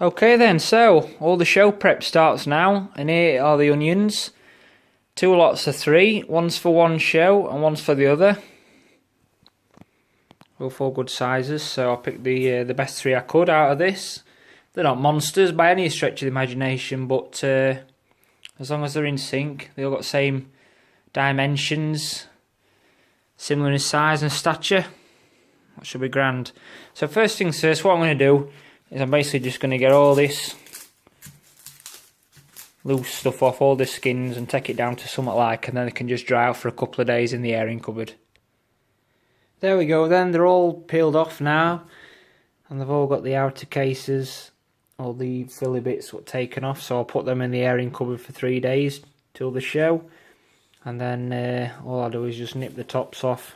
Okay then, so all the show prep starts now, and here are the onions. 2 lots of 3, one's for one show and one's for the other. Both all good sizes, so I picked the best 3 I could out of this. They're not monsters by any stretch of the imagination, but as long as they're in sync, they all got the same dimensions, similar in size and stature. That should be grand. So first things first, what I'm going to do is I'm basically just going to get all this loose stuff off, all the skins, and take it down to something like, and then they can just dry out for a couple of days in the airing cupboard. There we go then, they're all peeled off now, and they've all got the outer cases, all the frilly bits were taken off, so I'll put them in the airing cupboard for 3 days till the show, and then all I'll do is just nip the tops off,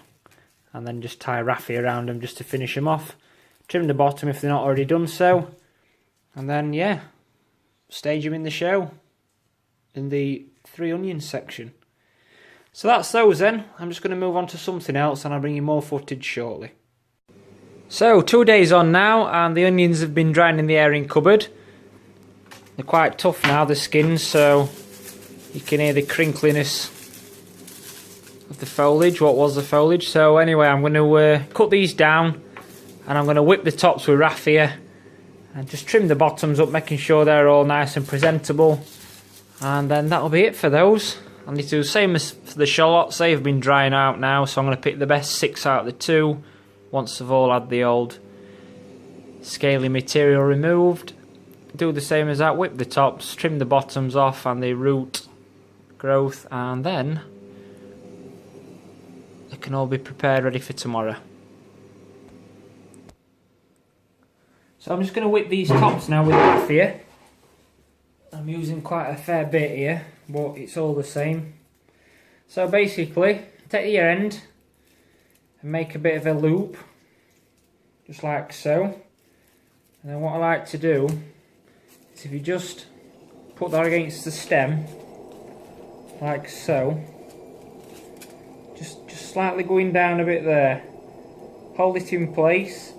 and then just tie raffia around them just to finish them off. Trim the bottom if they're not already done so, and then yeah, stage them in the show in the 3 onions section. So that's those then. I'm just going to move on to something else and I'll bring you more footage shortly. So 2 days on now, and the onions have been drying in the airing cupboard. They're quite tough now, the skins, so you can hear the crinkliness of the foliage, what was the foliage. So anyway, I'm going to cut these down, and I'm going to whip the tops with raffia and just trim the bottoms up, making sure they're all nice and presentable, and then that'll be it for those. I need to do the same as for the shallots. They've been drying out now, so I'm going to pick the best 6 out of the 2 once they've all had the old scaly material removed. Do the same as that, whip the tops, trim the bottoms off and the root growth, and then they can all be prepared ready for tomorrow. So I'm just going to whip these tops now with raffia. I'm using quite a fair bit here, but it's all the same. So basically, take your end and make a bit of a loop, just like so. And then what I like to do is if you just put that against the stem, like so, just slightly going down a bit there. Hold it in place.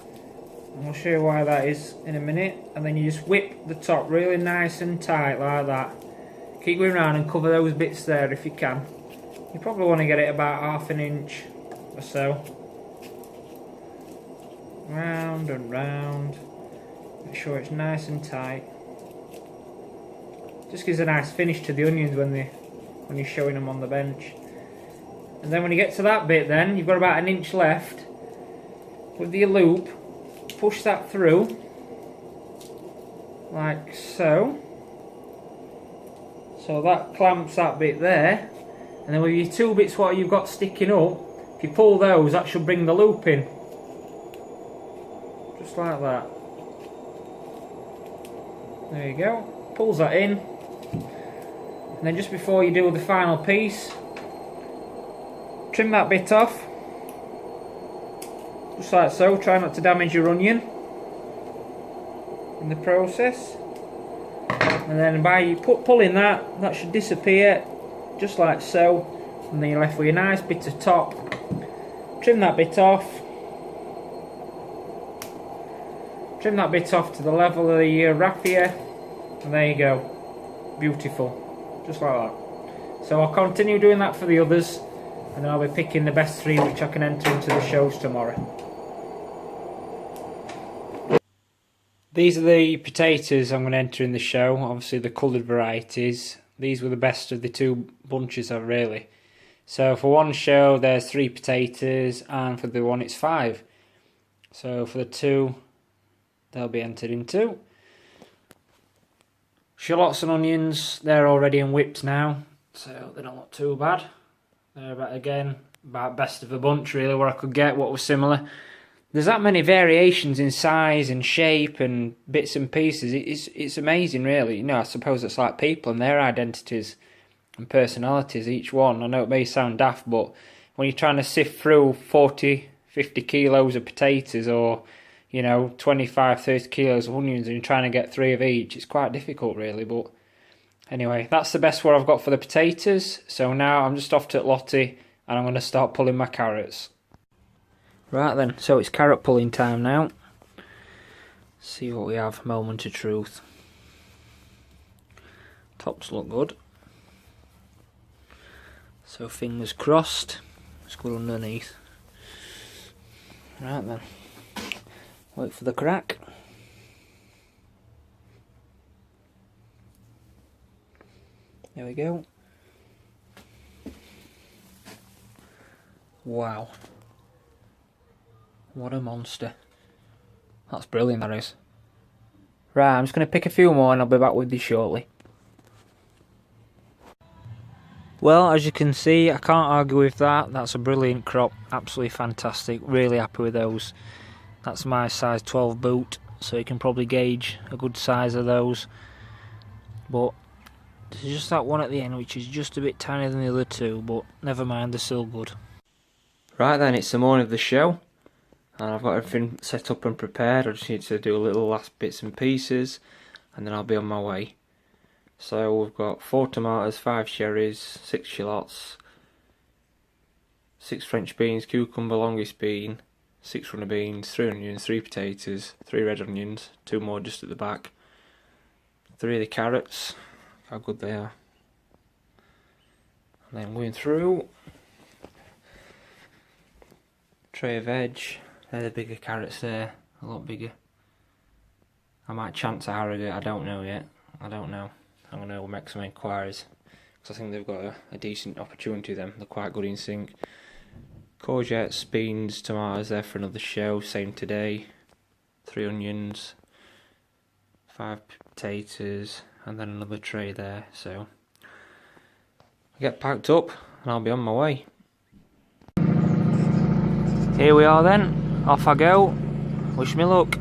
And I'll show you why that is in a minute, and then you just whip the top really nice and tight like that. Keep going around and cover those bits there if you can. You probably want to get it about ½ an inch or so. Round and round. Make sure it's nice and tight. Just gives a nice finish to the onions when you're showing them on the bench. And then when you get to that bit, then you've got about an inch left. With the loop, push that through like so. So that clamps that bit there, and then with your 2 bits what you've got sticking up, if you pull those, that should bring the loop in, just like that. There you go, pulls that in, and then just before you do the final piece, trim that bit off. Just like so, try not to damage your onion in the process. And then by you pulling that, that should disappear, just like so. And then you're left with a nice bit of top. Trim that bit off. Trim that bit off to the level of the raffia. And there you go. Beautiful. Just like that. So I'll continue doing that for the others. And then I'll be picking the best 3 which I can enter into the shows tomorrow. These are the potatoes I'm going to enter in the show, obviously the coloured varieties. These were the best of the 2 bunches really. So for one show there's 3 potatoes, and for the one it's 5. So for the 2 they'll be entered into. Shallots and onions, they're already in whipped now, so they don't look too bad. They're about best of a bunch really, where I could get what was similar. There's that many variations in size and shape and bits and pieces. It's amazing really. You know, I suppose it's like people and their identities and personalities, each one. I know it may sound daft, but when you're trying to sift through 40, 50 kilos of potatoes, or, you know, 25, 30 kilos of onions, and you're trying to get 3 of each, it's quite difficult really. But anyway, that's the best what I've got for the potatoes. So now I'm just off to Lottie and I'm going to start pulling my carrots. Right then, so it's carrot pulling time now. See what we have, moment of truth. Tops look good. So fingers crossed, it's good underneath. Right then, wait for the crack. There we go. Wow. What a monster. That's brilliant, that is. Right, I'm just going to pick a few more and I'll be back with you shortly. Well, as you can see, I can't argue with that. That's a brilliant crop. Absolutely fantastic. Really happy with those. That's my size 12 boot, so you can probably gauge a good size of those. But there's just that one at the end, which is just a bit tinier than the other two, but never mind, they're still good. Right then, it's the morning of the show. And I've got everything set up and prepared. I just need to do a little last bits and pieces, and then I'll be on my way. So we've got 4 tomatoes, 5 cherries, 6 shallots, 6 French beans, cucumber, longest bean, 6 runner beans, 3 onions, 3 potatoes, 3 red onions, 2 more just at the back, 3 of the carrots, how good they are. And then going through, tray of veg, they're the bigger carrots there, a lot bigger. I might chance arrogate, I don't know yet, I don't know. I'm going to make some inquiries because I think they've got a decent opportunity. Them, they're quite good in sync. Courgettes, beans, tomatoes there for another show. Same today. 3 onions, 5 potatoes, and then another tray there. So I get packed up and I'll be on my way. Here we are then. Off I go. Wish me luck.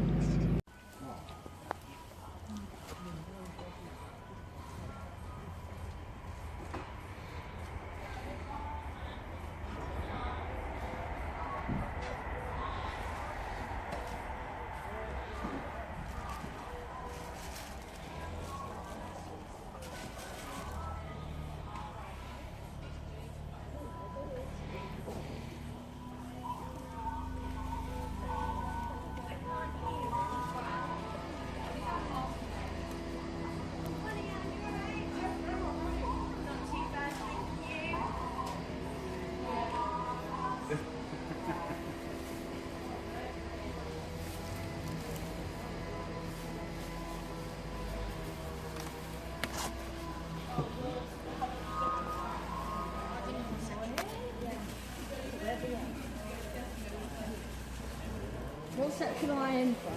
What section am I in from?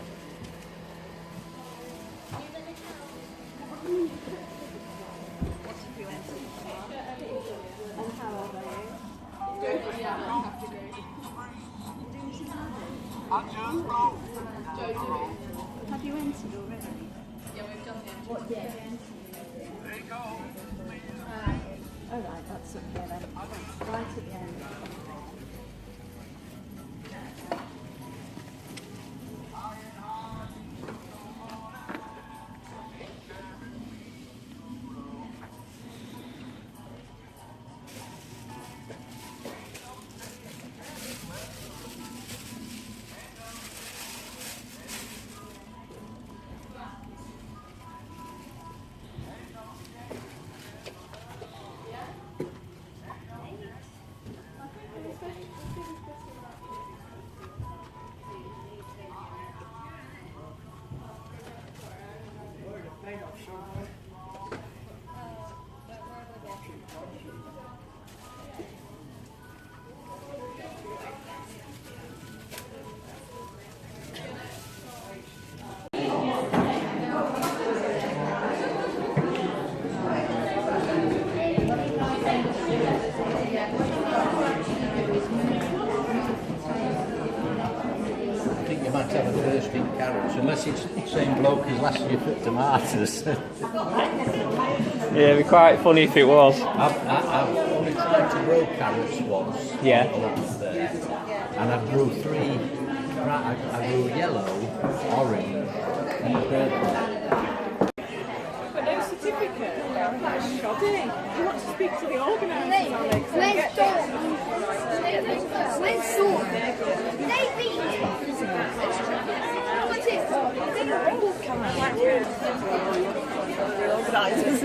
What's if you enter? And how old are you? Yeah, I have to go. Have you entered already? Yeah, we've done the entry. What year? There you go. Alright, that's up here then. Right at the end. Have a first in carrots, unless it's the same bloke as last year for tomatoes. Yeah, it'd be quite funny if it was. I've only tried to grow carrots once. Yeah. There, and I grew 3. I grew yellow, orange, and purple. But no certificate. That's shocking. You want to speak to the organisers, Alex? Where's Dawn? Come on. The organisers.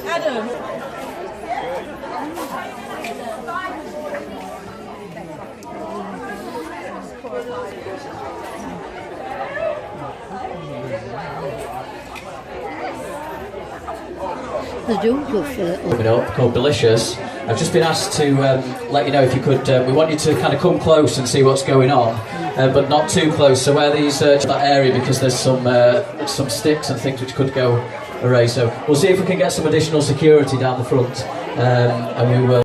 Adam. They do good for little. Coming up, called Delicious. I've just been asked to let you know if you could. We want you to kind of come close and see what's going on, but not too close. So where these that area, because there's some sticks and things which could go awry. So we'll see if we can get some additional security down the front, and we will.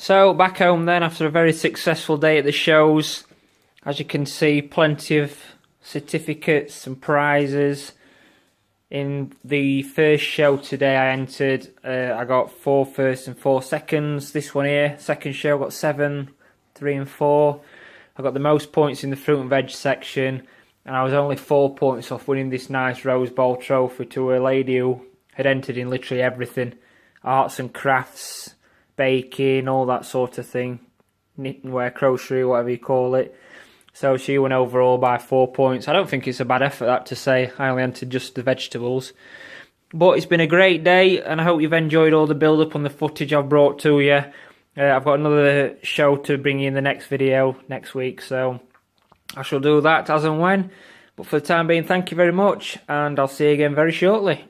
So back home then after a very successful day at the shows. As you can see, plenty of certificates and prizes. In the first show today I entered, I got 4 firsts and 4 seconds. This one here, second show, got 7, 3 and 4. I got the most points in the fruit and veg section, and I was only 4 points off winning this nice Rose Bowl trophy to a lady who had entered in literally everything. Arts and crafts, baking, all that sort of thing. Knit and wear, crochet, whatever you call it. So she won overall by 4 points. I don't think it's a bad effort, that, to say. I only entered just the vegetables. But it's been a great day, and I hope you've enjoyed all the build-up on the footage I've brought to you. I've got another show to bring you in the next video next week, so I shall do that as and when. But for the time being, thank you very much, and I'll see you again very shortly.